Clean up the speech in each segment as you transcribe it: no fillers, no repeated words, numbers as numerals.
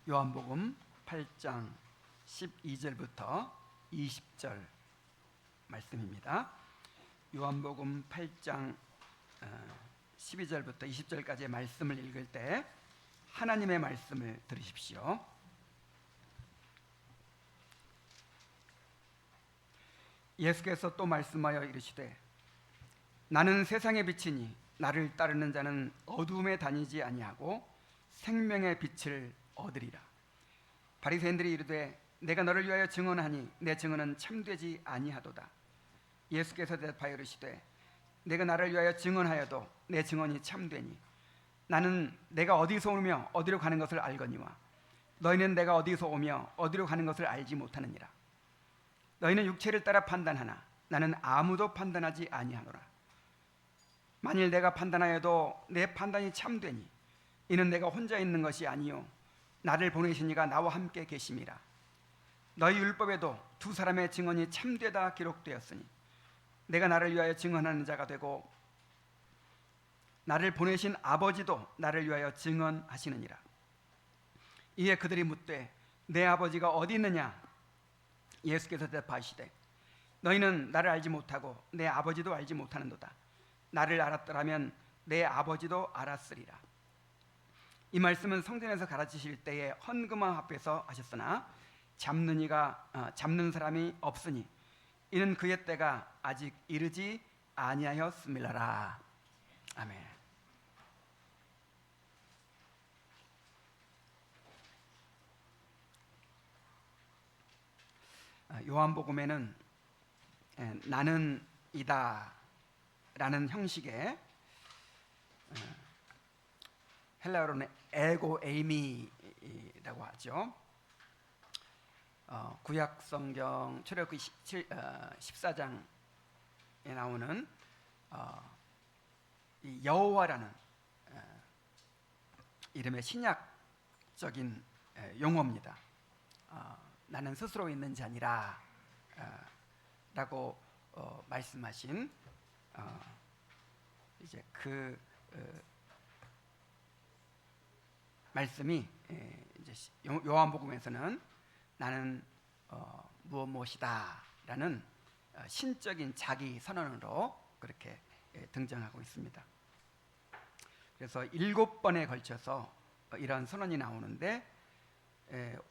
요한복음 8장 12절부터 20절 말씀입니다. 요한복음 8장 12절부터 20절까지의 말씀을 읽을 때 하나님의 말씀을 들으십시오. 예수께서 또 말씀하여 이르시되 나는 세상의 빛이니 나를 따르는 자는 어두움에 다니지 아니하고 생명의 빛을 얻으리라. 바리새인들이 이르되 내가 너를 위하여 증언하니 내 증언은 참되지 아니하도다. 예수께서 대답하여 이르시되 내가 나를 위하여 증언하여도 내 증언이 참되니 나는 내가 어디서 오며 어디로 가는 것을 알거니와 너희는 내가 어디서 오며 어디로 가는 것을 알지 못하느니라. 너희는 육체를 따라 판단하나 나는 아무도 판단하지 아니하노라. 만일 내가 판단하여도 내 판단이 참되니 이는 내가 혼자 있는 것이 아니요 나를 보내신 이가 나와 함께 계심이라. 너희 율법에도 두 사람의 증언이 참되다 기록되었으니 내가 나를 위하여 증언하는 자가 되고 나를 보내신 아버지도 나를 위하여 증언하시느니라. 이에 그들이 묻되 내 아버지가 어디 있느냐? 예수께서 대답하시되 너희는 나를 알지 못하고 내 아버지도 알지 못하는도다. 나를 알았더라면 내 아버지도 알았으리라. 이 말씀은 성전에서 가르치실 때에 헌금함 앞에서 하셨으나 잡는 사람이 없으니 이는 그의 때가 아직 이르지 아니하였음이라. 아멘. 요한복음에는 나는 이다 라는 형식의 헬라어로는 에고 에이미라고 하죠. 구약성경 출애굽기 14장에 나오는 이 여호와라는 이름의 신약적인 용어입니다. 나는 스스로 있는 자니라 라고 말씀하신 이제 그 말씀이 이제 요한복음에서는 나는 무엇이다 라는 신적인 자기 선언으로 그렇게 등장하고 있습니다. 그래서 7번에 걸쳐서 이런 선언이 나오는데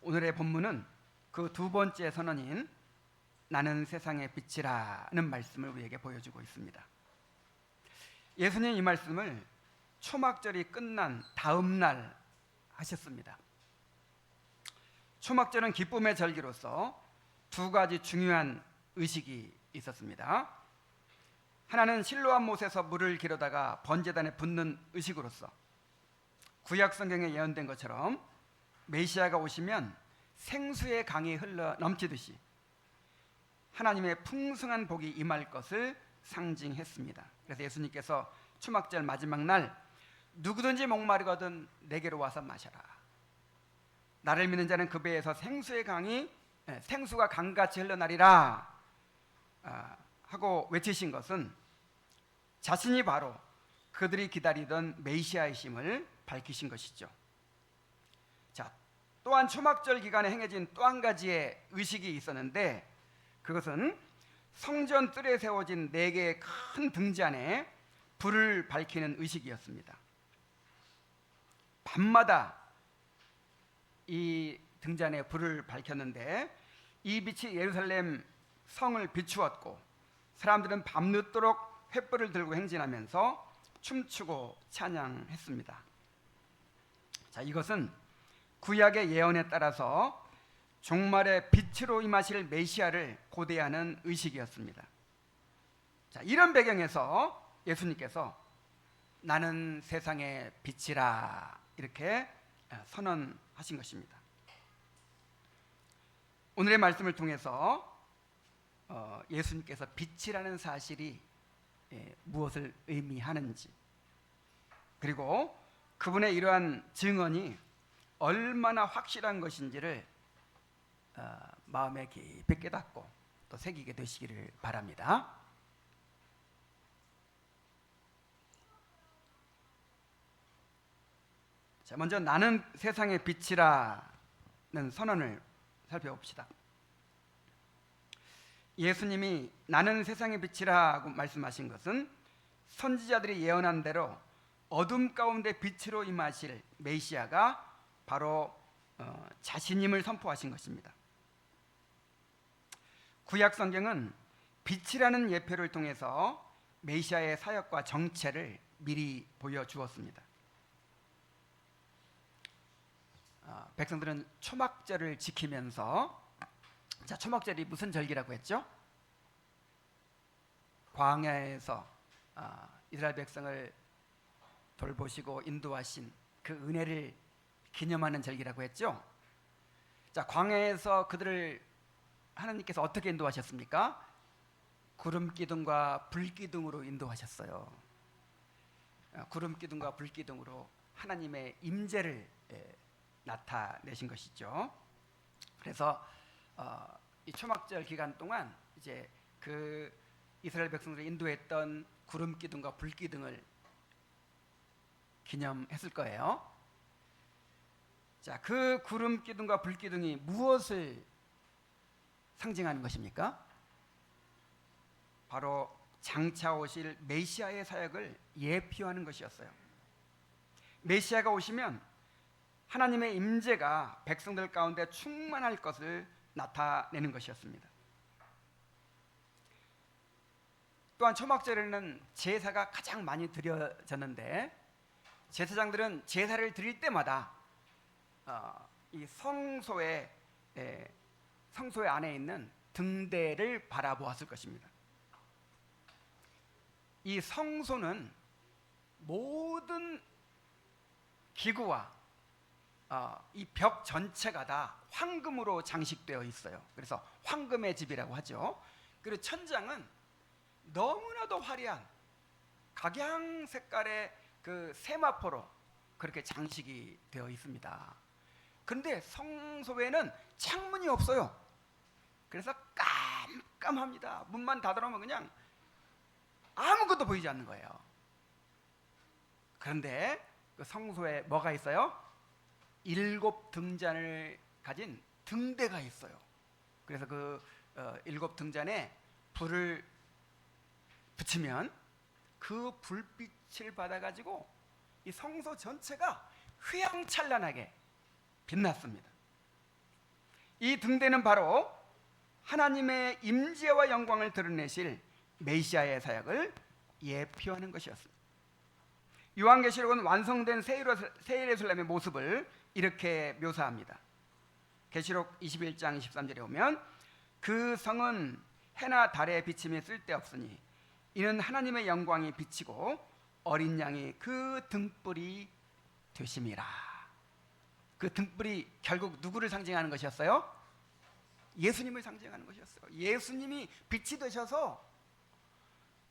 오늘의 본문은 그 두 번째 선언인 나는 세상의 빛이라는 말씀을 우리에게 보여주고 있습니다. 예수님 이 말씀을 초막절이 끝난 다음 날 하셨습니다. 초막절은 기쁨의 절기로서 두 가지 중요한 의식이 있었습니다. 하나는 실로암 못에서 물을 기르다가 번제단에 붓는 의식으로서 구약 성경에 예언된 것처럼 메시아가 오시면 생수의 강이 흘러 넘치듯이 하나님의 풍성한 복이 임할 것을 상징했습니다. 그래서 예수님께서 초막절 마지막 날 누구든지 목마르거든 내게로 와서 마셔라. 나를 믿는 자는 그 배에서 생수가 강같이 흘러나리라 하고 외치신 것은 자신이 바로 그들이 기다리던 메시아이심을 밝히신 것이죠. 자, 또한 초막절 기간에 행해진 또 한 가지의 의식이 있었는데 그것은 성전 뜰에 세워진 4개의 큰 등잔에 불을 밝히는 의식이었습니다. 밤마다 이 등잔에 불을 밝혔는데 이 빛이 예루살렘 성을 비추었고 사람들은 밤늦도록 횃불을 들고 행진하면서 춤추고 찬양했습니다. 자, 이것은 구약의 예언에 따라서 종말의 빛으로 임하실 메시아를 고대하는 의식이었습니다. 자, 이런 배경에서 예수님께서 나는 세상의 빛이라 이렇게 선언하신 것입니다. 오늘의 말씀을 통해서 예수님께서 빛이라는 사실이 무엇을 의미하는지 그리고 그분의 이러한 증언이 얼마나 확실한 것인지를 마음에 깊이 깨닫고 또 새기게 되시기를 바랍니다. 자, 먼저 나는 세상의 빛이라 선언을 살펴봅시다. 예수님이 나는 세상의 빛이라고 말씀하신 것은 선지자들이 예언한 대로 어둠 가운데 빛으로 임하실 메시아가 바로 자신임을 선포하신 것입니다. 구약 성경은 빛이라는 예표를 통해서 메시아의 사역과 정체를 미리 보여주었습니다. 백성들은 초막절을 지키면서, 자, 초막절이 무슨 절기라고 했죠? 광야에서 이스라엘 백성을 돌보시고 인도하신 그 은혜를 기념하는 절기라고 했죠. 자, 광야에서 그들을 하나님께서 어떻게 인도하셨습니까? 구름 기둥과 불 기둥으로 인도하셨어요. 구름 기둥과 불 기둥으로 하나님의 임재를 나타내신 것이죠. 그래서 이 초막절 기간 동안 이제 그 이스라엘 백성들을 인도했던 구름 기둥과 불 기둥을 기념했을 거예요. 자, 그 구름 기둥과 불 기둥이 무엇을 상징하는 것입니까? 바로 장차 오실 메시아의 사역을 예표하는 것이었어요. 메시아가 오시면 하나님의 임재가 백성들 가운데 충만할 것을 나타내는 것이었습니다. 또한 초막절에는 제사가 가장 많이 드려졌는데, 제사장들은 제사를 드릴 때마다 이 성소의 안에 있는 등대를 바라보았을 것입니다. 이 성소는 모든 기구와 이 벽 전체가 다 황금으로 장식되어 있어요. 그래서 황금의 집이라고 하죠. 그리고 천장은 너무나도 화려한 각양 색깔의 그 세마포로 그렇게 장식이 되어 있습니다. 그런데 성소에는 창문이 없어요. 그래서 깜깜합니다. 문만 닫아놓으면 그냥 아무것도 보이지 않는 거예요. 그런데 그 성소에 뭐가 있어요? 7 등잔을 가진 등대가 있어요. 그래서 그 7 등잔에 불을 붙이면 그 불빛을 받아가지고 이 성소 전체가 휘황찬란하게 빛났습니다. 이 등대는 바로 하나님의 임재와 영광을 드러내실 메시아의 사역을 예표하는 것이었습니다. 요한계시록은 완성된 새 예루살렘의 모습을 이렇게 묘사합니다. 계시록 21장 23절에 보면 그 성은 해나 달의 비침이 쓸데없으니 이는 하나님의 영광이 비치고 어린 양이 그 등불이 되심이라. 그 등불이 결국 누구를 상징하는 것이었어요? 예수님을 상징하는 것이었어요. 예수님이 빛이 되셔서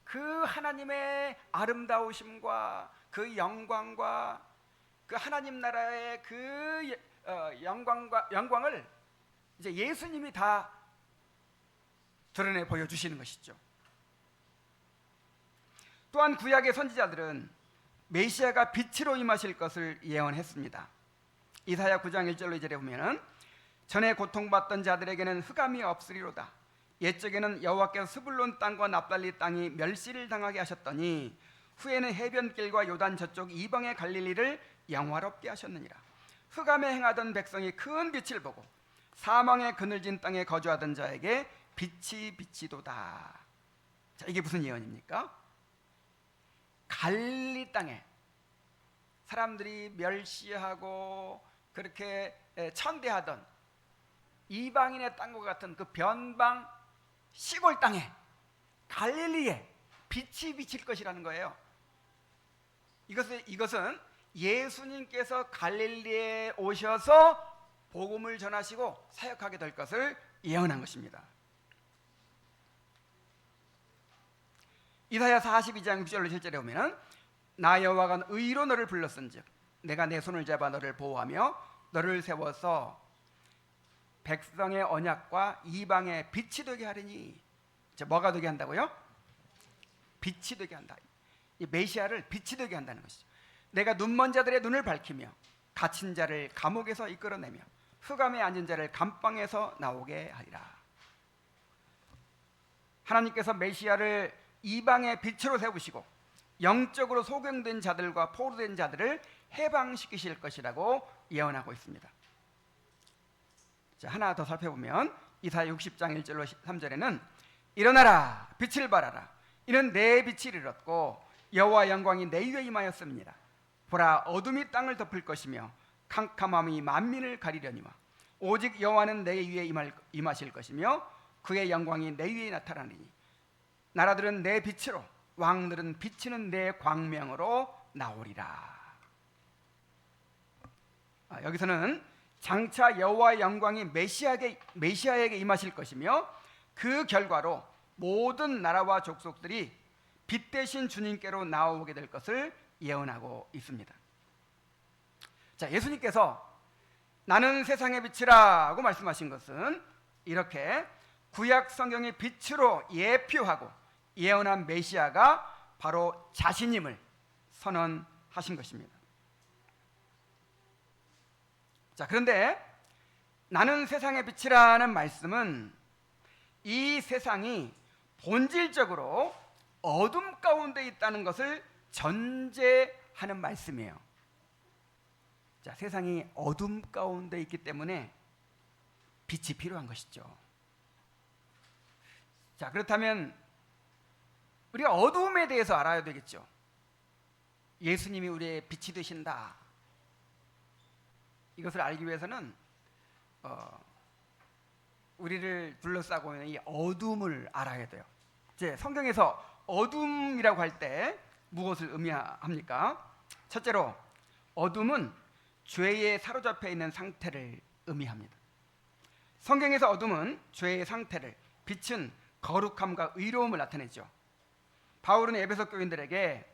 그 하나님의 아름다우심과 그 영광과 그 하나님 나라의 그 영광을 이제 예수님이 다 드러내 보여주시는 것이죠. 또한 구약의 선지자들은 메시아가 빛으로 임하실 것을 예언했습니다. 이사야 9장 1절로 2절에 보면은 전에 고통받던 자들에게는 흑암이 없으리로다. 옛적에는 여호와께서 스불론 땅과 납달리 땅이 멸시를 당하게 하셨더니 후에는 해변길과 요단 저쪽 이방의 갈릴리를 영화롭게 하셨느니라. 흑암에 행하던 백성이 큰 빛을 보고 사망의 그늘진 땅에 거주하던 자에게 빛이 비치도다. 자, 이게 무슨 예언입니까? 갈릴리 땅에 사람들이 멸시하고 그렇게 천대하던 이방인의 땅과 같은 그 변방 시골 땅에 갈릴리에 빛이 비칠 것이라는 거예요. 이것은 예수님께서 갈릴리에 오셔서 복음을 전하시고 사역하게 될 것을 예언한 것입니다. 이사야 42장 6절로 7절에 보면 나 여호와가 의로 너를 불렀은즉 내가 내 손을 잡아 너를 보호하며 너를 세워서 백성의 언약과 이방의 빛이 되게 하리니. 뭐가 되게 한다고요? 빛이 되게 한다. 이 메시아를 빛이 되게 한다는 것이죠. 내가 눈먼 자들의 눈을 밝히며 갇힌 자를 감옥에서 이끌어내며 흑암에 앉은 자를 감방에서 나오게 하리라. 하나님께서 메시아를 이방의 빛으로 세우시고 영적으로 소경된 자들과 포로된 자들을 해방시키실 것이라고 예언하고 있습니다. 자, 하나 더 살펴보면 이사야 60장 1절로 3절에는 일어나라 빛을 발하라 이는 내 빛이 이르렀고 여호와 영광이 내 위에 임하였습니다. 보라 어둠이 땅을 덮을 것이며 캄캄함이 만민을 가리려니와 오직 여호와는 내 위에 임하실 것이며 그의 영광이 내 위에 나타나리니 나라들은 내 빛으로 왕들은 비치는 내 광명으로 나오리라. 여기서는 장차 여호와의 영광이 메시아에게 임하실 것이며 그 결과로 모든 나라와 족속들이 빛 대신 주님께로 나오게 될 것을 예언하고 있습니다. 자, 예수님께서 나는 세상의 빛이라고 말씀하신 것은 이렇게 구약 성경의 빛으로 예표하고 예언한 메시아가 바로 자신임을 선언하신 것입니다. 자, 그런데 나는 세상의 빛이라는 말씀은 이 세상이 본질적으로 어둠 가운데 있다는 것을 전제하는 말씀이에요. 자, 세상이 어둠 가운데 있기 때문에 빛이 필요한 것이죠. 자, 그렇다면 우리가 어두움에 대해서 알아야 되겠죠. 예수님이 우리의 빛이 되신다. 이것을 알기 위해서는 우리를 둘러싸고 있는 이 어둠을 알아야 돼요. 이제 성경에서 어둠이라고 할 때 무엇을 의미합니까? 첫째로 어둠은 죄에 사로잡혀 있는 상태를 의미합니다. 성경에서 어둠은 죄의 상태를, 빛은 거룩함과 의로움을 나타내죠. 바울은 에베소 교인들에게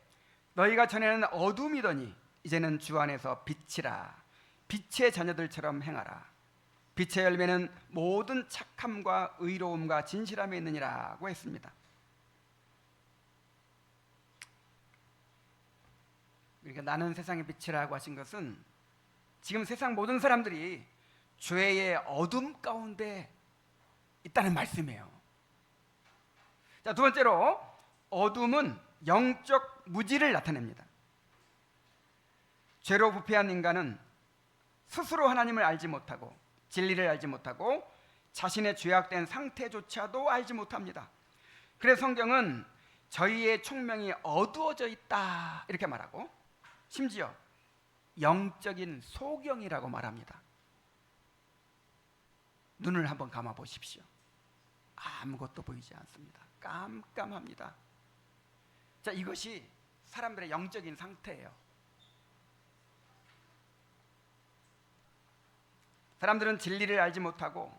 너희가 전에는 어둠이더니 이제는 주 안에서 빛이라 빛의 자녀들처럼 행하라. 빛의 열매는 모든 착함과 의로움과 진실함에 있느니라고 했습니다. 그러니까 나는 세상의 빛이라고 하신 것은 지금 세상 모든 사람들이 죄의 어둠 가운데 있다는 말씀이에요. 자, 두 번째로 어둠은 영적 무지를 나타냅니다. 죄로 부패한 인간은 스스로 하나님을 알지 못하고 진리를 알지 못하고 자신의 죄악된 상태조차도 알지 못합니다. 그래서 성경은 저희의 총명이 어두워져 있다 이렇게 말하고 심지어 영적인 소경이라고 말합니다. 눈을 한번 감아 보십시오. 아무것도 보이지 않습니다. 깜깜합니다. 자, 이것이 사람들의 영적인 상태예요. 사람들은 진리를 알지 못하고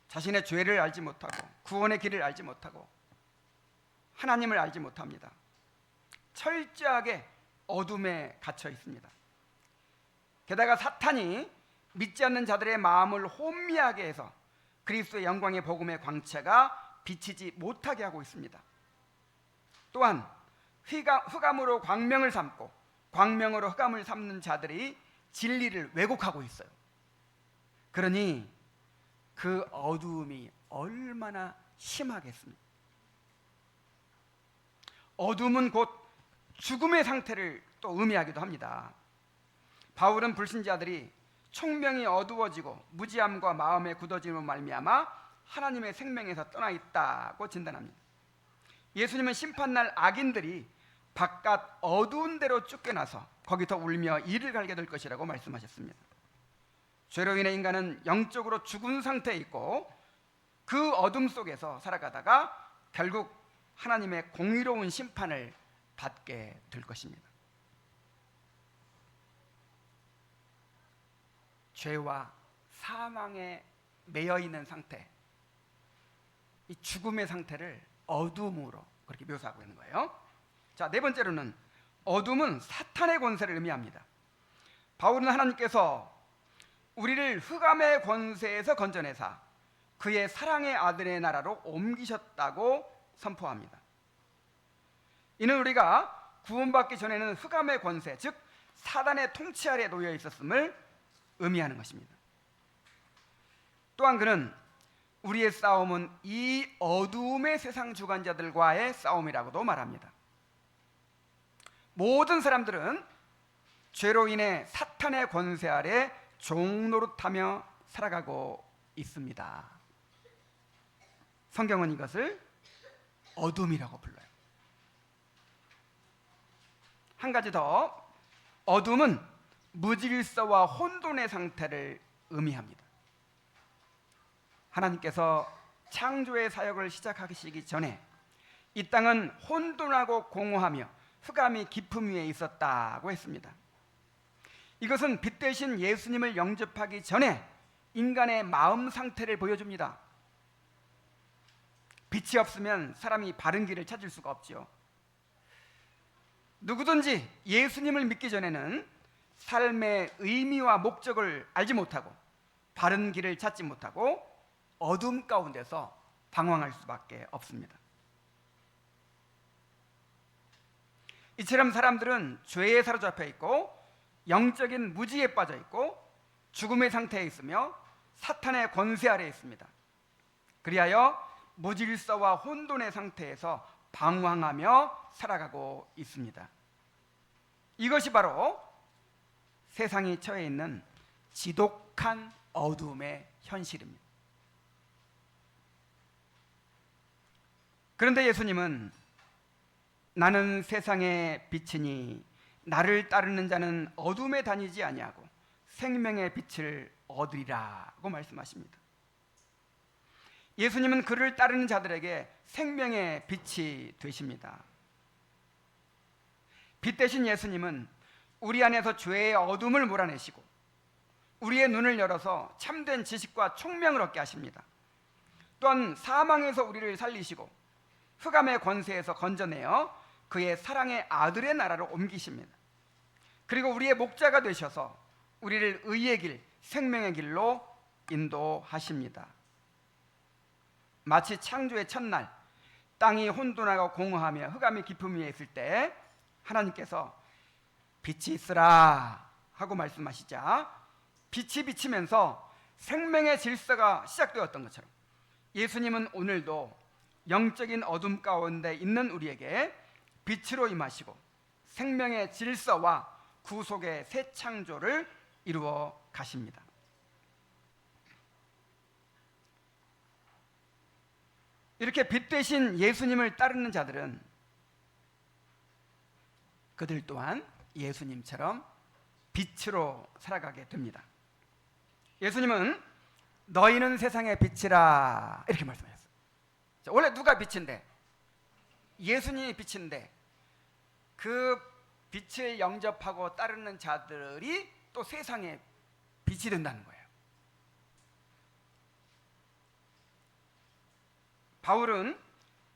자신의 죄를 알지 못하고 구원의 길을 알지 못하고 하나님을 알지 못합니다. 철저하게 어둠에 갇혀 있습니다. 게다가 사탄이 믿지 않는 자들의 마음을 혼미하게 해서 그리스도의 영광의 복음의 광채가 비치지 못하게 하고 있습니다. 또한 흑암으로 광명을 삼고 광명으로 흑암을 삼는 자들이 진리를 왜곡하고 있어요. 그러니 그 어두움이 얼마나 심하겠습니까? 어둠은 곧 죽음의 상태를 또 의미하기도 합니다. 바울은 불신자들이 총명이 어두워지고 무지함과 마음의 굳어짐으로 말미암아 하나님의 생명에서 떠나 있다고 진단합니다. 예수님은 심판날 악인들이 바깥 어두운 데로 쫓겨나서 거기서 울며 이를 갈게 될 것이라고 말씀하셨습니다. 죄로 인해 인간은 영적으로 죽은 상태에 있고 그 어둠 속에서 살아가다가 결국 하나님의 공의로운 심판을 받게 될 것입니다. 죄와 사망에 매여 있는 상태, 이 죽음의 상태를 어둠으로 그렇게 묘사하고 있는 거예요. 자, 네 번째로는 어둠은 사탄의 권세를 의미합니다. 바울은 하나님께서 우리를 흑암의 권세에서 건져내사 그의 사랑의 아들의 나라로 옮기셨다고 선포합니다. 이는 우리가 구원받기 전에는 흑암의 권세, 즉 사단의 통치 아래 놓여 있었음을 의미하는 것입니다. 또한 그는 우리의 싸움은 이 어두움의 세상 주관자들과의 싸움이라고도 말합니다. 모든 사람들은 죄로 인해 사탄의 권세 아래 종노릇하며 살아가고 있습니다. 성경은 이것을 어둠이라고 불러요. 한 가지 더, 어둠은 무질서와 혼돈의 상태를 의미합니다. 하나님께서 창조의 사역을 시작하시기 전에 이 땅은 혼돈하고 공허하며 흑암이 깊음 위에 있었다고 했습니다. 이것은 빛 대신 예수님을 영접하기 전에 인간의 마음 상태를 보여줍니다. 빛이 없으면 사람이 바른 길을 찾을 수가 없지요. 누구든지 예수님을 믿기 전에는 삶의 의미와 목적을 알지 못하고 바른 길을 찾지 못하고 어둠 가운데서 방황할 수밖에 없습니다. 이처럼 사람들은 죄에 사로잡혀 있고 영적인 무지에 빠져 있고 죽음의 상태에 있으며 사탄의 권세 아래에 있습니다. 그리하여 무질서와 혼돈의 상태에서 방황하며 살아가고 있습니다. 이것이 바로 세상이 처해 있는 지독한 어둠의 현실입니다. 그런데 예수님은 나는 세상의 빛이니 나를 따르는 자는 어둠에 다니지 아니하고 생명의 빛을 얻으리라고 말씀하십니다. 예수님은 그를 따르는 자들에게 생명의 빛이 되십니다. 빛 대신 예수님은 우리 안에서 죄의 어둠을 몰아내시고 우리의 눈을 열어서 참된 지식과 총명을 얻게 하십니다. 또한 사망에서 우리를 살리시고 흑암의 권세에서 건져내어 그의 사랑의 아들의 나라로 옮기십니다. 그리고 우리의 목자가 되셔서 우리를 의의 길, 생명의 길로 인도하십니다. 마치 창조의 첫날 땅이 혼돈하고 공허하며 흑암이 깊음 위에 있을 때 하나님께서 빛이 있으라 하고 말씀하시자 빛이 비치면서 생명의 질서가 시작되었던 것처럼 예수님은 오늘도 영적인 어둠 가운데 있는 우리에게 빛으로 임하시고 생명의 질서와 구속의 새 창조를 이루어 가십니다. 이렇게 빛 대신 예수님을 따르는 자들은 그들 또한 예수님처럼 빛으로 살아가게 됩니다. 예수님은 너희는 세상의 빛이라 이렇게 말씀하셨어요. 원래 누가 빛인데? 예수님이 빛인데 그 빛을 영접하고 따르는 자들이 또 세상의 빛이 된다는 거예요. 바울은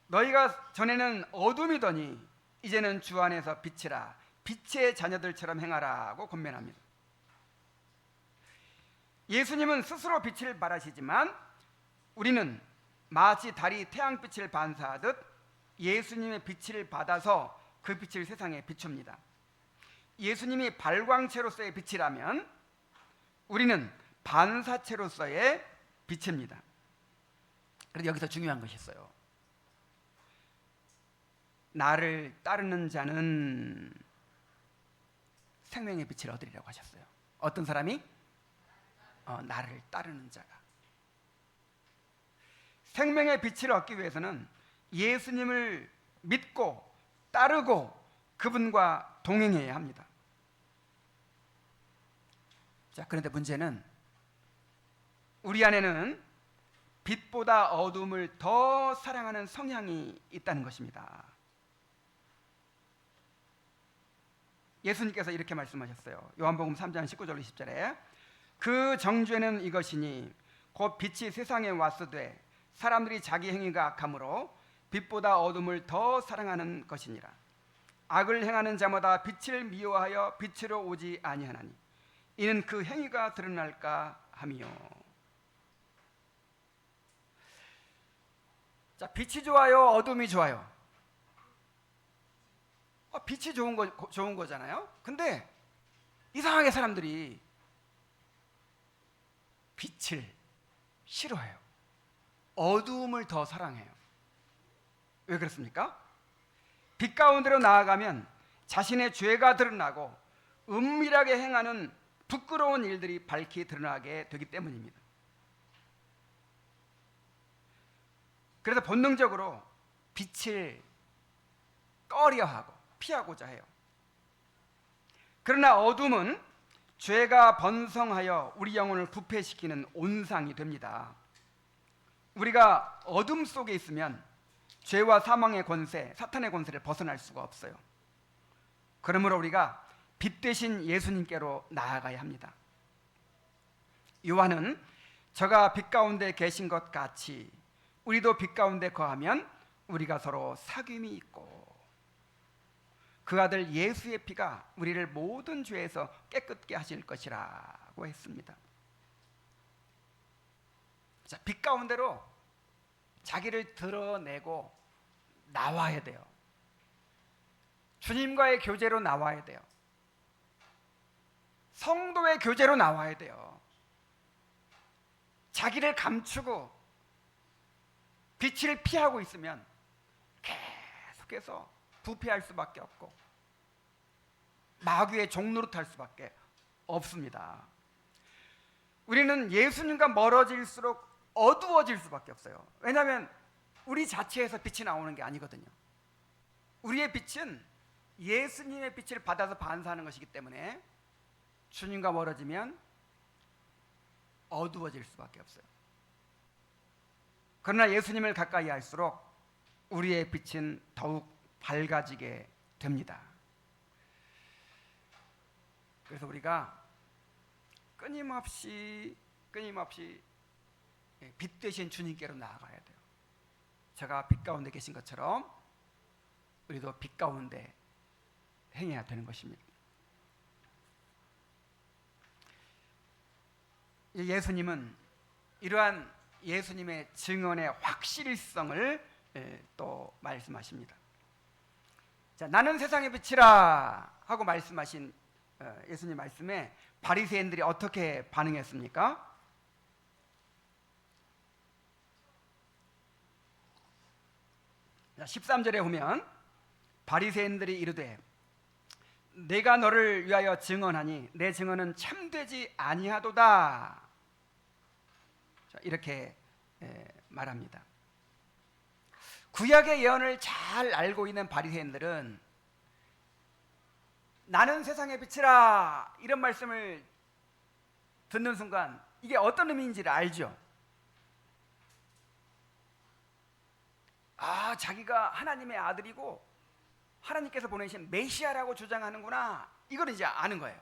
너희가 전에는 어둠이더니 이제는 주 안에서 빛이라 빛의 자녀들처럼 행하라고 권면합니다. 예수님은 스스로 빛을 발하시지만 우리는 마치 달이 태양빛을 반사하듯 예수님의 빛을 받아서 그 빛을 세상에 비춥니다. 예수님이 발광체로서의 빛이라면 우리는 반사체로서의 빛입니다. 그런데 여기서 중요한 것이 있어요. 나를 따르는 자는 생명의 빛을 얻으리라고 하셨어요. 어떤 사람이? 나를 따르는 자가. 생명의 빛을 얻기 위해서는 예수님을 믿고 따르고 그분과 동행해야 합니다. 자, 그런데 문제는 우리 안에는 빛보다 어둠을 더 사랑하는 성향이 있다는 것입니다. 예수님께서 이렇게 말씀하셨어요. 요한복음 3장 19절 20절에 그 정죄는 이것이니 곧 빛이 세상에 왔으되 사람들이 자기 행위가 악함으로 빛보다 어둠을 더 사랑하는 것이니라. 악을 행하는 자마다 빛을 미워하여 빛으로 오지 아니하나니 이는 그 행위가 드러날까 함이요. 자, 빛이 좋아요, 어둠이 좋아요? 빛이 좋은 거잖아요. 근데 이상하게 사람들이 빛을 싫어해요. 어두움을 더 사랑해요. 왜 그렇습니까? 빛 가운데로 나아가면 자신의 죄가 드러나고 은밀하게 행하는 부끄러운 일들이 밝히 드러나게 되기 때문입니다. 그래서 본능적으로 빛을 꺼려하고 피하고자 해요. 그러나 어둠은 죄가 번성하여 우리 영혼을 부패시키는 온상이 됩니다. 우리가 어둠 속에 있으면 죄와 사망의 권세, 사탄의 권세를 벗어날 수가 없어요. 그러므로 우리가 빛 되신 예수님께로 나아가야 합니다. 요한은 저가 빛 가운데 계신 것 같이 우리도 빛 가운데 거하면 우리가 서로 사귐이 있고 그 아들 예수의 피가 우리를 모든 죄에서 깨끗게 하실 것이라고 했습니다. 자, 빛 가운데로 자기를 드러내고 나와야 돼요. 주님과의 교제로 나와야 돼요. 성도의 교제로 나와야 돼요. 자기를 감추고 빛을 피하고 있으면 계속해서 부패할 수밖에 없고 마귀의 종노릇할 수밖에 없습니다. 우리는 예수님과 멀어질수록 어두워질 수밖에 없어요. 왜냐하면 우리 자체에서 빛이 나오는 게 아니거든요. 우리의 빛은 예수님의 빛을 받아서 반사하는 것이기 때문에 주님과 멀어지면 어두워질 수밖에 없어요. 그러나 예수님을 가까이 할수록 우리의 빛은 더욱 밝아지게 됩니다. 그래서 우리가 끊임없이 빛 되신 주님께로 나아가야 돼요. 제가 빛 가운데 계신 것처럼 우리도 빛 가운데 행해야 되는 것입니다. 예수님은 이러한 예수님의 증언의 확실성을 또 말씀하십니다. 자, 나는 세상의 빛이라 하고 말씀하신 예수님 말씀에 바리새인들이 어떻게 반응했습니까? 13절에 보면 바리새인들이 이르되 내가 너를 위하여 증언하니 내 증언은 참되지 아니하도다. 자, 이렇게 말합니다. 구약의 예언을 잘 알고 있는 바리새인들은 나는 세상의 빛이라 이런 말씀을 듣는 순간 이게 어떤 의미인지를 알죠. 아, 자기가 하나님의 아들이고 하나님께서 보내신 메시아라고 주장하는구나, 이걸 이제 아는 거예요.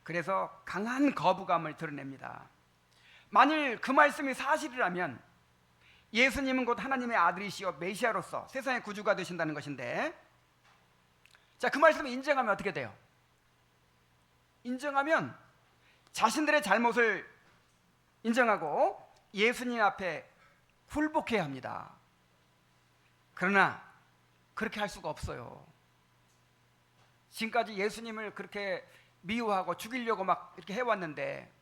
그래서 강한 거부감을 드러냅니다. 만일 그 말씀이 사실이라면 예수님은 곧 하나님의 아들이시여 메시아로서 세상의 구주가 되신다는 것인데, 자, 그 말씀을 인정하면 어떻게 돼요? 인정하면 자신들의 잘못을 인정하고 예수님 앞에 굴복해야 합니다. 그러나 그렇게 할 수가 없어요. 지금까지 예수님을 그렇게 미워하고 죽이려고 막 이렇게 해왔는데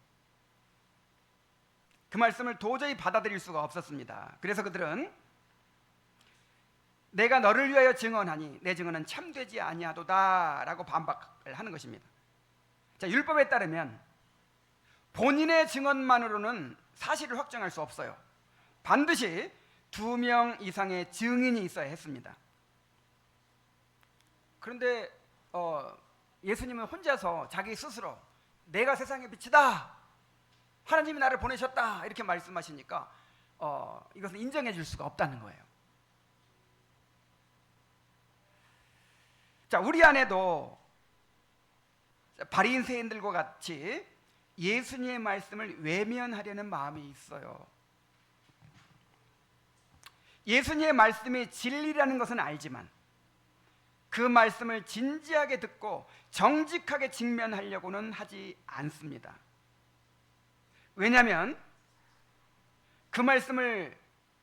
그 말씀을 도저히 받아들일 수가 없었습니다. 그래서 그들은 내가 너를 위하여 증언하니 내 증언은 참되지 아니하도다 라고 반박을 하는 것입니다. 자, 율법에 따르면 본인의 증언만으로는 사실을 확정할 수 없어요. 반드시 2명 이상의 증인이 있어야 했습니다. 그런데 예수님은 혼자서 자기 스스로 내가 세상의 빛이다, 하나님이 나를 보내셨다 이렇게 말씀하시니까 이것을 인정해 줄 수가 없다는 거예요. 자, 우리 안에도 바리새인들과 같이 예수님의 말씀을 외면하려는 마음이 있어요. 예수님의 말씀이 진리라는 것은 알지만 그 말씀을 진지하게 듣고 정직하게 직면하려고는 하지 않습니다. 왜냐하면 그 말씀을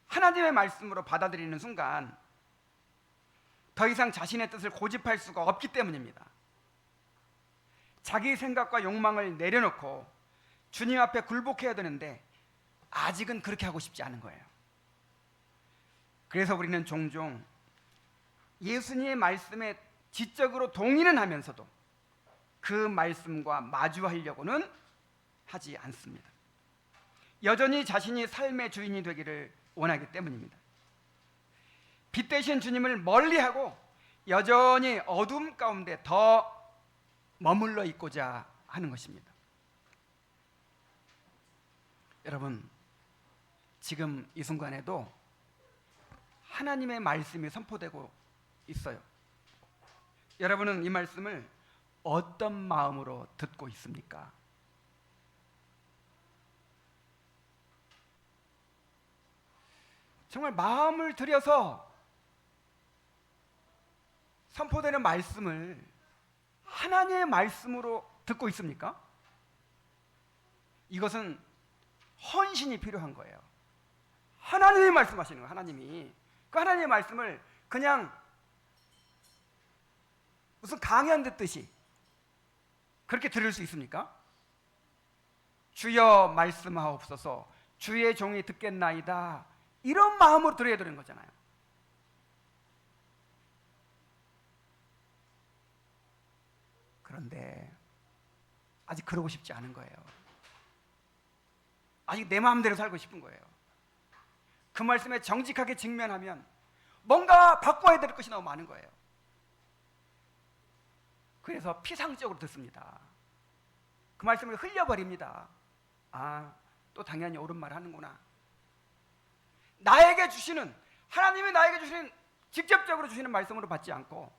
하나님의 말씀으로 받아들이는 순간 더 이상 자신의 뜻을 고집할 수가 없기 때문입니다. 자기 생각과 욕망을 내려놓고 주님 앞에 굴복해야 되는데 아직은 그렇게 하고 싶지 않은 거예요. 그래서 우리는 종종 예수님의 말씀에 지적으로 동의는 하면서도 그 말씀과 마주하려고는 하지 않습니다. 여전히 자신이 삶의 주인이 되기를 원하기 때문입니다. 빛 되신 주님을 멀리하고 여전히 어둠 가운데 더 머물러 있고자 하는 것입니다. 여러분, 지금 이 순간에도 하나님의 말씀이 선포되고 있어요. 여러분은 이 말씀을 어떤 마음으로 듣고 있습니까? 정말 마음을 들여서 선포되는 말씀을 하나님의 말씀으로 듣고 있습니까? 이것은 헌신이 필요한 거예요. 하나님이 말씀하시는 거예요. 하나님이 그 하나님의 말씀을 그냥 무슨 강연 듣듯이 그렇게 들을 수 있습니까? 주여 말씀하옵소서, 주의 종이 듣겠나이다, 이런 마음으로 들어야 되는 거잖아요. 그런데 아직 그러고 싶지 않은 거예요. 아직 내 마음대로 살고 싶은 거예요. 그 말씀에 정직하게 직면하면 뭔가 바꿔야 될 것이 너무 많은 거예요. 그래서 피상적으로 듣습니다. 그 말씀을 흘려버립니다. 아, 또 당연히 옳은 말 하는구나. 나에게 주시는, 하나님이 나에게 주시는, 직접적으로 주시는 말씀으로 받지 않고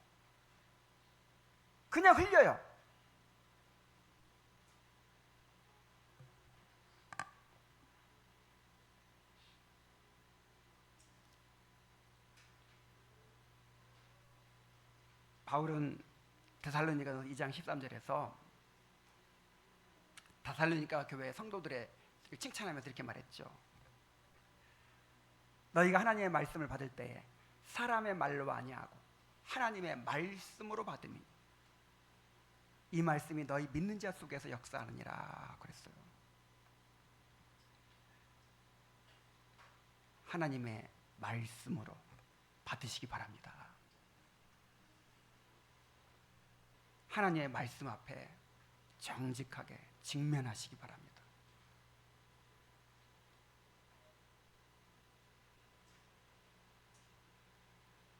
그냥 흘려요. 바울은 데살로니가서 2장 13절에서 데살로니가 교회 성도들의 칭찬하면서 이렇게 말했죠. 너희가 하나님의 말씀을 받을 때에 사람의 말로 아니하고 하나님의 말씀으로 받으니 이 말씀이 너희 믿는 자 속에서 역사하느니라 그랬어요. 하나님의 말씀으로 받으시기 바랍니다. 하나님의 말씀 앞에 정직하게 직면하시기 바랍니다.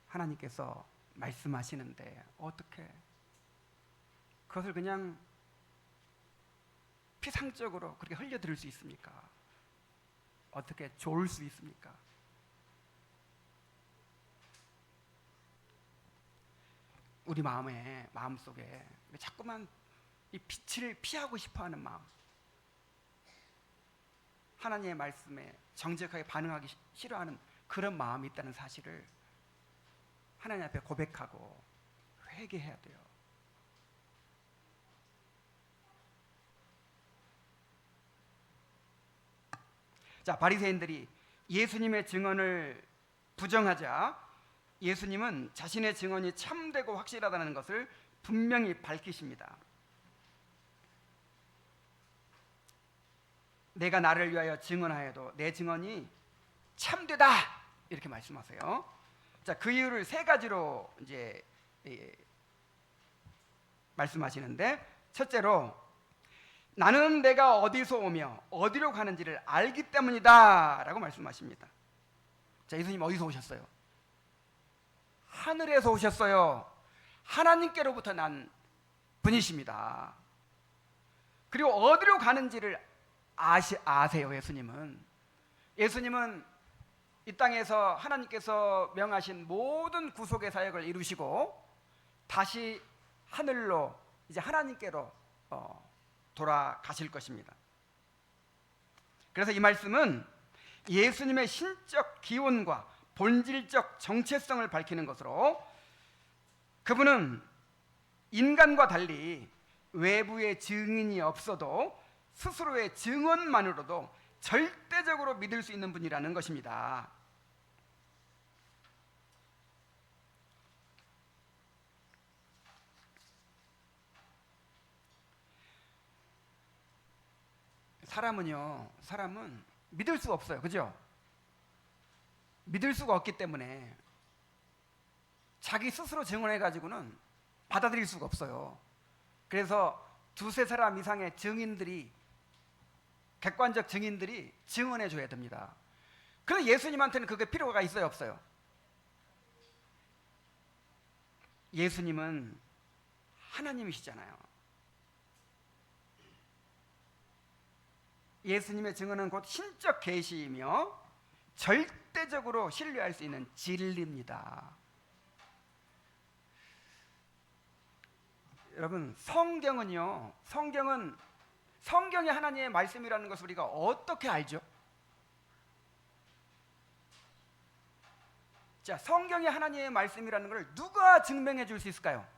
하나님께서 말씀하시는데 어떻게 그것을 그냥 피상적으로 그렇게 흘려들을 수 있습니까? 어떻게 좋을 수 있습니까? 우리 마음속에 자꾸만 이 빛을 피하고 싶어하는 마음, 하나님의 말씀에 정직하게 반응하기 싫어하는 그런 마음이 있다는 사실을 하나님 앞에 고백하고 회개해야 돼요. 자, 바리새인들이 예수님의 증언을 부정하자 예수님은 자신의 증언이 참되고 확실하다는 것을 분명히 밝히십니다. 내가 나를 위하여 증언하여도 내 증언이 참되다, 이렇게 말씀하세요. 자, 그 이유를 세 가지로 이제 말씀하시는데, 첫째로 나는 내가 어디서 오며 어디로 가는지를 알기 때문이다 라고 말씀하십니다. 자, 예수님 어디서 오셨어요? 하늘에서 오셨어요. 하나님께로부터 난 분이십니다. 그리고 어디로 가는지를 아세요. 예수님은 이 땅에서 하나님께서 명하신 모든 구속의 사역을 이루시고 다시 하늘로, 이제 하나님께로 돌아가실 것입니다. 그래서 이 말씀은 예수님의 신적 기원과 본질적 정체성을 밝히는 것으로, 그분은 인간과 달리 외부의 증인이 없어도 스스로의 증언만으로도 절대적으로 믿을 수 있는 분이라는 것입니다. 사람은 믿을 수가 없어요. 그죠? 믿을 수가 없기 때문에 자기 스스로 증언해가지고는 받아들일 수가 없어요. 그래서 두세 사람 이상의 증인들이, 객관적 증인들이 증언해 줘야 됩니다. 그런데 예수님한테는 그게 필요가 있어요, 없어요? 예수님은 하나님이시잖아요. 예수님의 증언은 곧 신적 계시이며 절대적으로 신뢰할 수 있는 진리입니다. 여러분, 성경이 하나님의 말씀이라는 것을 우리가 어떻게 알죠? 자, 성경이 하나님의 말씀이라는 것을 누가 증명해 줄 수 있을까요?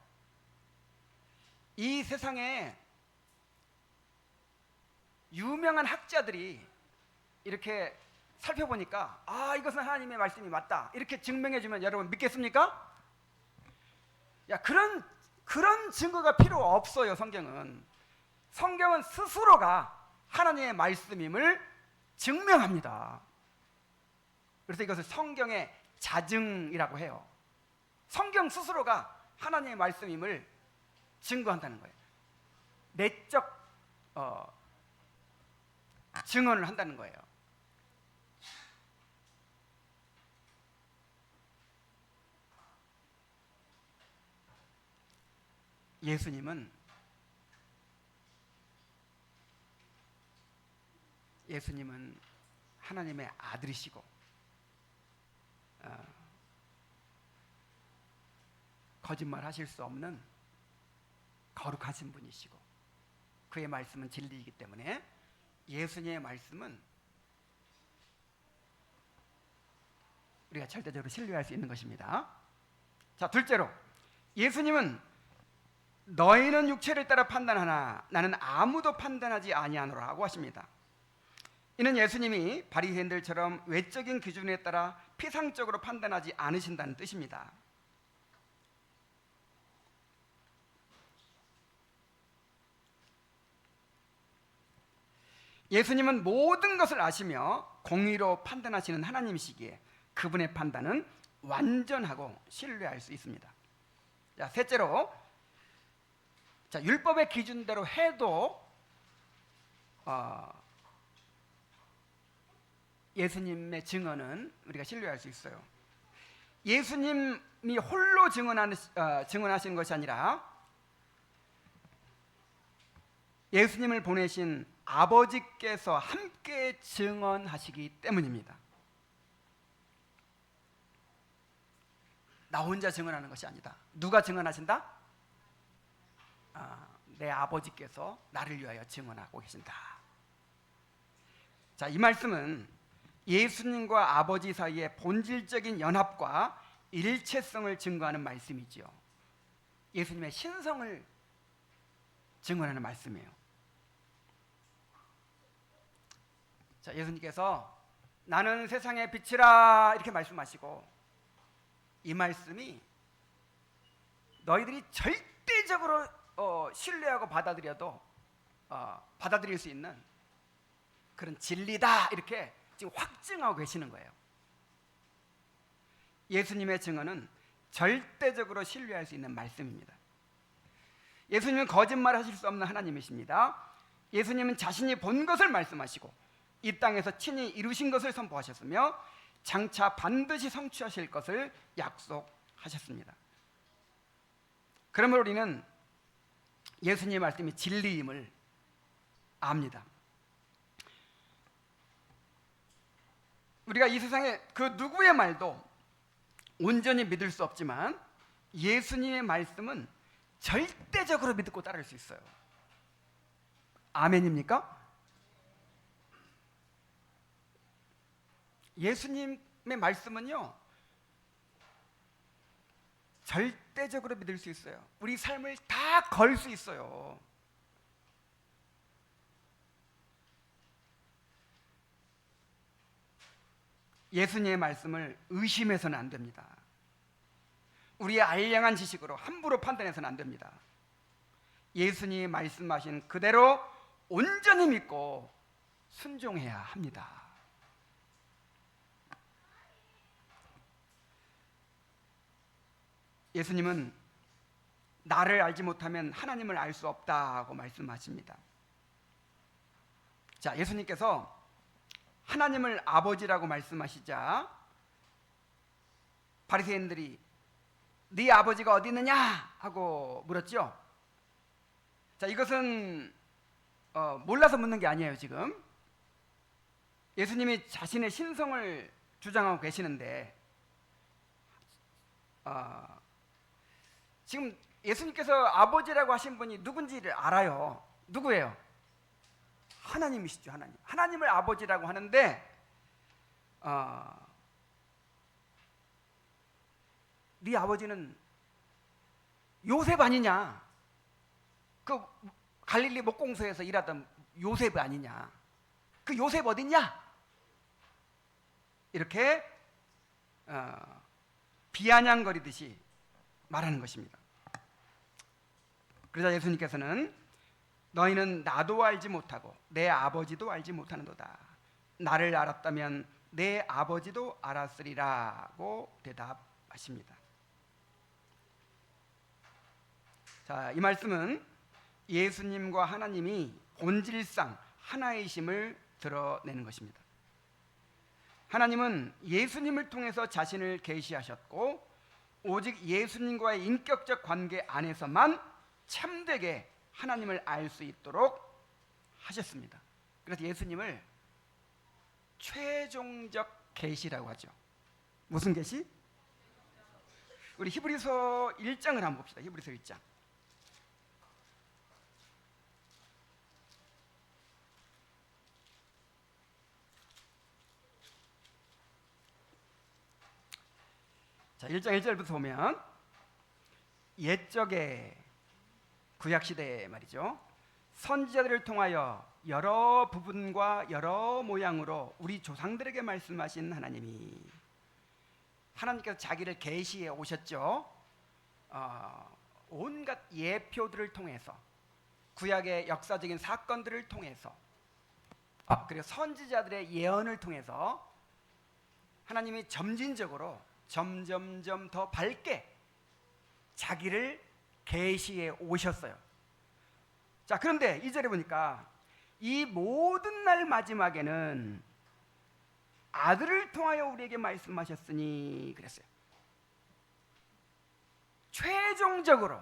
이 세상에 유명한 학자들이 이렇게 살펴보니까 이것은 하나님의 말씀이 맞다, 이렇게 증명해 주면 여러분 믿겠습니까? 야, 그런 증거가 필요 없어요. 성경은 스스로가 하나님의 말씀임을 증명합니다. 그래서 이것을 성경의 자증이라고 해요. 성경 스스로가 하나님의 말씀임을 증거한다는 거예요. 내적 증언을 한다는 거예요. 예수님은 하나님의 아들이시고 거짓말 하실 수 없는 거룩하신 분이시고 그의 말씀은 진리이기 때문에 예수님의 말씀은 우리가 절대적으로 신뢰할 수 있는 것입니다. 자, 둘째로 예수님은 너희는 육체를 따라 판단하나 나는 아무도 판단하지 아니하노라고 하십니다. 이는 예수님이 바리새인들처럼 외적인 기준에 따라 피상적으로 판단하지 않으신다는 뜻입니다. 예수님은 모든 것을 아시며 공의로 판단하시는 하나님이시기에 그분의 판단은 완전하고 신뢰할 수 있습니다. 자, 셋째로, 자, 율법의 기준대로 해도 예수님의 증언은 우리가 신뢰할 수 있어요. 예수님이 홀로 증언하시는 것이 아니라 예수님을 보내신 아버지께서 함께 증언하시기 때문입니다. 나 혼자 증언하는 것이 아니다. 누가 증언하신다? 내 아버지께서 나를 위하여 증언하고 계신다. 자, 이 말씀은 예수님과 아버지 사이의 본질적인 연합과 일체성을 증거하는 말씀이지요. 예수님의 신성을 증언하는 말씀이에요. 자, 예수님께서 나는 세상의 빛이라 이렇게 말씀하시고 이 말씀이 너희들이 절대적으로 신뢰하고 받아들일 수 있는 그런 진리다 이렇게 지금 확증하고 계시는 거예요. 예수님의 증언은 절대적으로 신뢰할 수 있는 말씀입니다. 예수님은 거짓말하실 수 없는 하나님이십니다. 예수님은 자신이 본 것을 말씀하시고 이 땅에서 친히 이루신 것을 선포하셨으며 장차 반드시 성취하실 것을 약속하셨습니다. 그러므로 우리는 예수님의 말씀이 진리임을 압니다. 우리가 이 세상에 그 누구의 말도 온전히 믿을 수 없지만 예수님의 말씀은 절대적으로 믿고 따를 수 있어요. 아멘입니까? 예수님의 말씀은요 절대적으로 믿을 수 있어요. 우리 삶을 다 걸 수 있어요. 예수님의 말씀을 의심해서는 안 됩니다. 우리의 알량한 지식으로 함부로 판단해서는 안 됩니다. 예수님이 말씀하신 그대로 온전히 믿고 순종해야 합니다. 예수님은 나를 알지 못하면 하나님을 알 수 없다고 말씀하십니다. 자, 예수님께서 하나님을 아버지라고 말씀하시자 바리새인들이 네 아버지가 어디 있느냐 하고 물었죠. 자, 이것은 몰라서 묻는 게 아니에요. 지금 예수님이 자신의 신성을 주장하고 계시는데 지금 예수님께서 아버지라고 하신 분이 누군지를 알아요. 누구예요? 하나님이시죠. 하나님을 아버지라고 하는데 네 아버지는 요셉 아니냐? 그 갈릴리 목공소에서 일하던 요셉 아니냐? 그 요셉 어딨냐? 이렇게 비아냥거리듯이 말하는 것입니다. 그러자 예수님께서는 너희는 나도 알지 못하고 내 아버지도 알지 못하는도다. 나를 알았다면 내 아버지도 알았으리라고 대답하십니다. 자, 이 말씀은 예수님과 하나님이 본질상 하나이심을 드러내는 것입니다. 하나님은 예수님을 통해서 자신을 계시하셨고 오직 예수님과의 인격적 관계 안에서만 참되게 하나님을 알 수 있도록 하셨습니다. 그래서 예수님을 최종적 계시라고 하죠. 무슨 계시? 우리 히브리서 1장을 한번 봅시다. 히브리서 1장. 자, 1장 1절부터 보면 옛적에 구약시대에 말이죠, 선지자들을 통하여 여러 부분과 여러 모양으로 우리 조상들에게 말씀하신 하나님께서 자기를 계시해 오셨죠. 온갖 예표들을 통해서, 구약의 역사적인 사건들을 통해서, 그리고 선지자들의 예언을 통해서 하나님이 점진적으로 점점점 더 밝게 자기를 계시해 오셨어요. 자, 그런데 2절에 보니까 이 모든 날 마지막에는 아들을 통하여 우리에게 말씀하셨으니 그랬어요. 최종적으로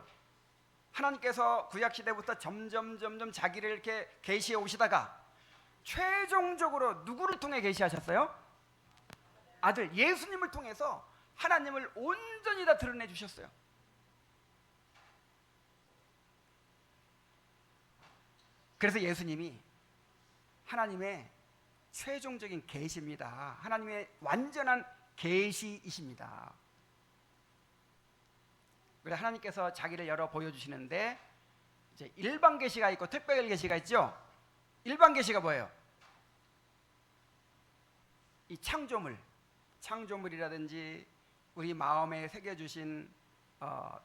하나님께서 구약시대부터 점점 자기를 이렇게 계시해 오시다가 최종적으로 누구를 통해 계시하셨어요? 아들 예수님을 통해서 하나님을 온전히 다 드러내 주셨어요. 그래서 예수님이 하나님의 최종적인 계시입니다. 하나님의 완전한 계시이십니다. 그래서 하나님께서 자기를 열어 보여주시는데 이제 일반 계시가 있고 특별 계시가 있죠. 일반 계시가 뭐예요? 이 창조물이라든지 우리 마음에 새겨주신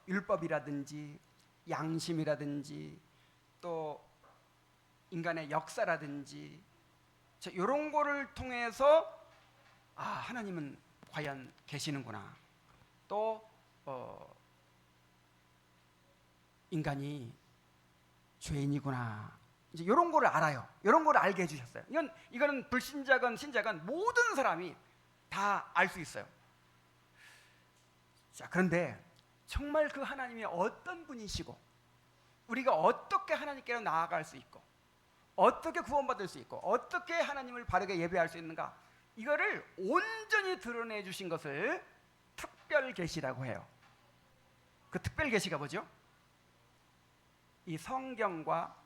율법이라든지 양심이라든지 또 인간의 역사라든지 이런 거를 통해서 하나님은 과연 계시는구나, 또 인간이 죄인이구나, 이제 이런 거를 알아요. 이런 거를 알게 해주셨어요. 이거는 불신자건 신자건 모든 사람이 다 알 수 있어요. 자, 그런데 정말 그 하나님이 어떤 분이시고 우리가 어떻게 하나님께로 나아갈 수 있고 어떻게 구원받을 수 있고 어떻게 하나님을 바르게 예배할 수 있는가, 이거를 온전히 드러내 주신 것을 특별 계시라고 해요. 그 특별 계시가 뭐죠? 이 성경과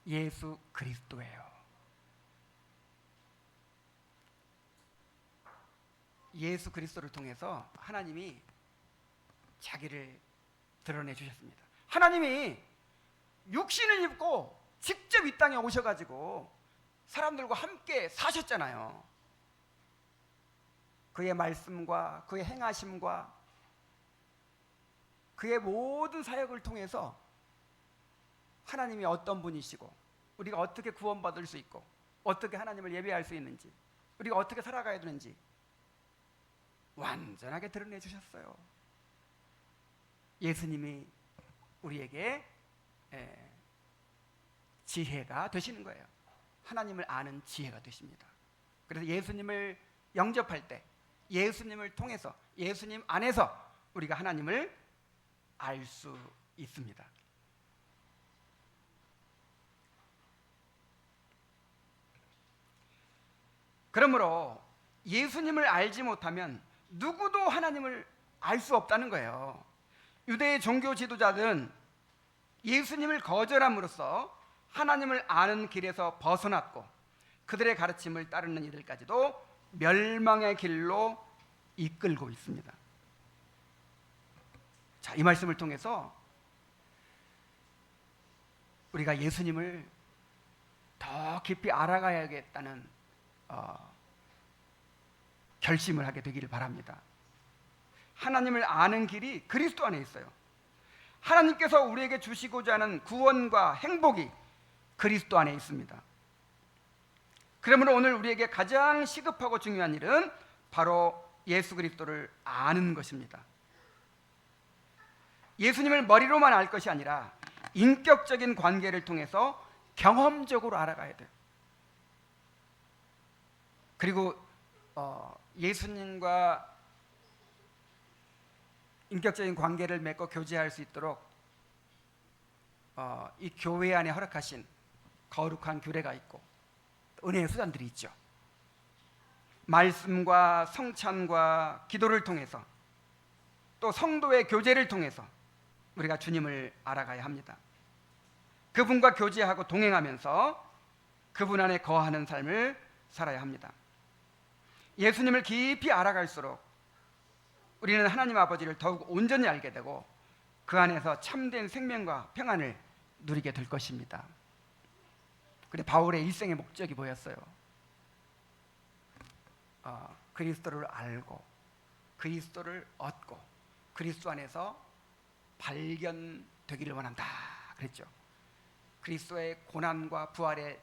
예수 그리스도예요. 예수 그리스도를 통해서 하나님이 자기를 드러내 주셨습니다. 하나님이 육신을 입고 직접 이 땅에 오셔가지고 사람들과 함께 사셨잖아요. 그의 말씀과 그의 행하심과 그의 모든 사역을 통해서 하나님이 어떤 분이시고 우리가 어떻게 구원받을 수 있고 어떻게 하나님을 예배할 수 있는지, 우리가 어떻게 살아가야 되는지 완전하게 드러내 주셨어요. 예수님이 우리에게 지혜가 되시는 거예요. 하나님을 아는 지혜가 되십니다. 그래서 예수님을 영접할 때 예수님을 통해서, 예수님 안에서 우리가 하나님을 알 수 있습니다. 그러므로 예수님을 알지 못하면 누구도 하나님을 알 수 없다는 거예요. 유대의 종교 지도자들은 예수님을 거절함으로써 하나님을 아는 길에서 벗어났고 그들의 가르침을 따르는 이들까지도 멸망의 길로 이끌고 있습니다. 자, 이 말씀을 통해서 우리가 예수님을 더 깊이 알아가야겠다는 결심을 하게 되기를 바랍니다. 하나님을 아는 길이 그리스도 안에 있어요. 하나님께서 우리에게 주시고자 하는 구원과 행복이 그리스도 안에 있습니다. 그러므로 오늘 우리에게 가장 시급하고 중요한 일은 바로 예수 그리스도를 아는 것입니다. 예수님을 머리로만 알 것이 아니라 인격적인 관계를 통해서 경험적으로 알아가야 돼요. 그리고 예수님과 인격적인 관계를 맺고 교제할 수 있도록 이 교회 안에 허락하신 거룩한 규례가 있고 은혜의 수단들이 있죠. 말씀과 성찬과 기도를 통해서 또 성도의 교제를 통해서 우리가 주님을 알아가야 합니다. 그분과 교제하고 동행하면서 그분 안에 거하는 삶을 살아야 합니다. 예수님을 깊이 알아갈수록 우리는 하나님 아버지를 더욱 온전히 알게 되고 그 안에서 참된 생명과 평안을 누리게 될 것입니다. 그래 바울의 일생의 목적이 뭐였어요? 그리스도를 알고 그리스도를 얻고 그리스도 안에서 발견되기를 원한다 그랬죠. 그리스도의 고난과 부활에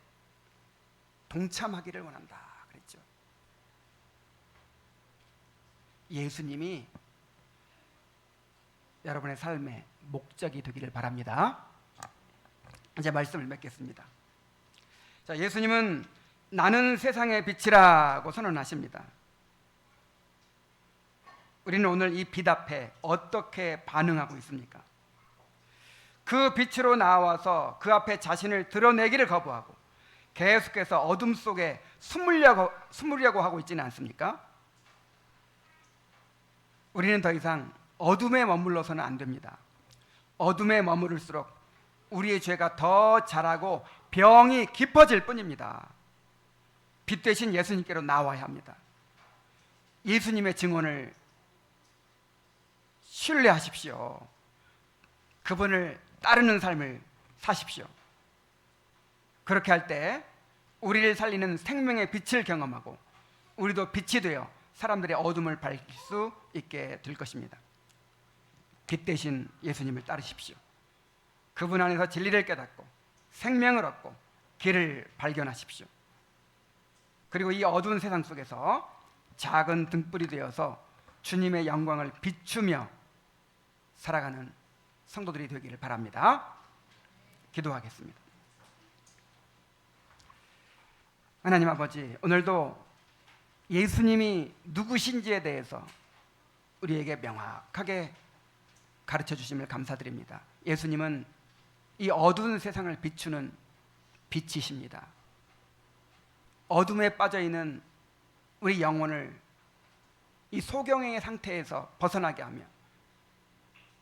동참하기를 원한다 그랬죠. 예수님이 여러분의 삶의 목적이 되기를 바랍니다. 이제 말씀을 맺겠습니다. 자, 예수님은 나는 세상의 빛이라고 선언하십니다. 우리는 오늘 이 빛 앞에 어떻게 반응하고 있습니까? 그 빛으로 나와서 그 앞에 자신을 드러내기를 거부하고 계속해서 어둠 속에 숨으려고 하고 있지는 않습니까? 우리는 더 이상 어둠에 머물러서는 안 됩니다. 어둠에 머무를수록 우리의 죄가 더 자라고 병이 깊어질 뿐입니다. 빛 대신 예수님께로 나와야 합니다. 예수님의 증언을 신뢰하십시오. 그분을 따르는 삶을 사십시오. 그렇게 할 때 우리를 살리는 생명의 빛을 경험하고 우리도 빛이 되어 사람들의 어둠을 밝힐 수 있게 될 것입니다. 빛 대신 예수님을 따르십시오. 그분 안에서 진리를 깨닫고 생명을 얻고 길을 발견하십시오. 그리고 이 어두운 세상 속에서 작은 등불이 되어서 주님의 영광을 비추며 살아가는 성도들이 되기를 바랍니다. 기도하겠습니다. 하나님 아버지, 오늘도 예수님이 누구신지에 대해서 우리에게 명확하게 가르쳐 주심을 감사드립니다. 예수님은 이 어두운 세상을 비추는 빛이십니다. 어둠에 빠져있는 우리 영혼을 이 소경의 상태에서 벗어나게 하며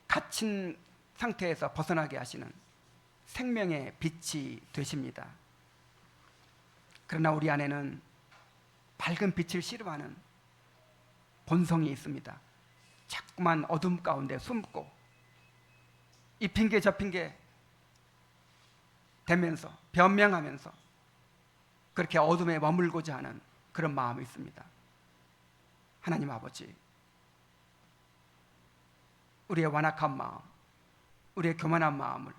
갇힌 상태에서 벗어나게 하시는 생명의 빛이 되십니다. 그러나 우리 안에는 밝은 빛을 싫어하는 본성이 있습니다. 자꾸만 어둠 가운데 숨고 이 핑계 저 핑계 대면서 변명하면서 그렇게 어둠에 머물고자 하는 그런 마음이 있습니다. 하나님 아버지, 우리의 완악한 마음, 우리의 교만한 마음을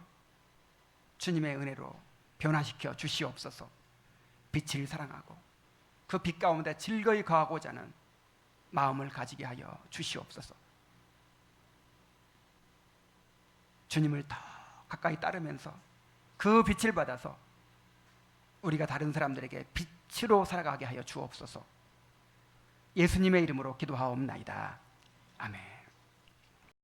주님의 은혜로 변화시켜 주시옵소서. 빛을 사랑하고 그 빛 가운데 즐거이 거하고자 하는 마음을 가지게 하여 주시옵소서. 주님을 더 가까이 따르면서 그 빛을 받아서 우리가 다른 사람들에게 빛으로 살아가게 하여 주옵소서. 예수님의 이름으로 기도하옵나이다. 아멘.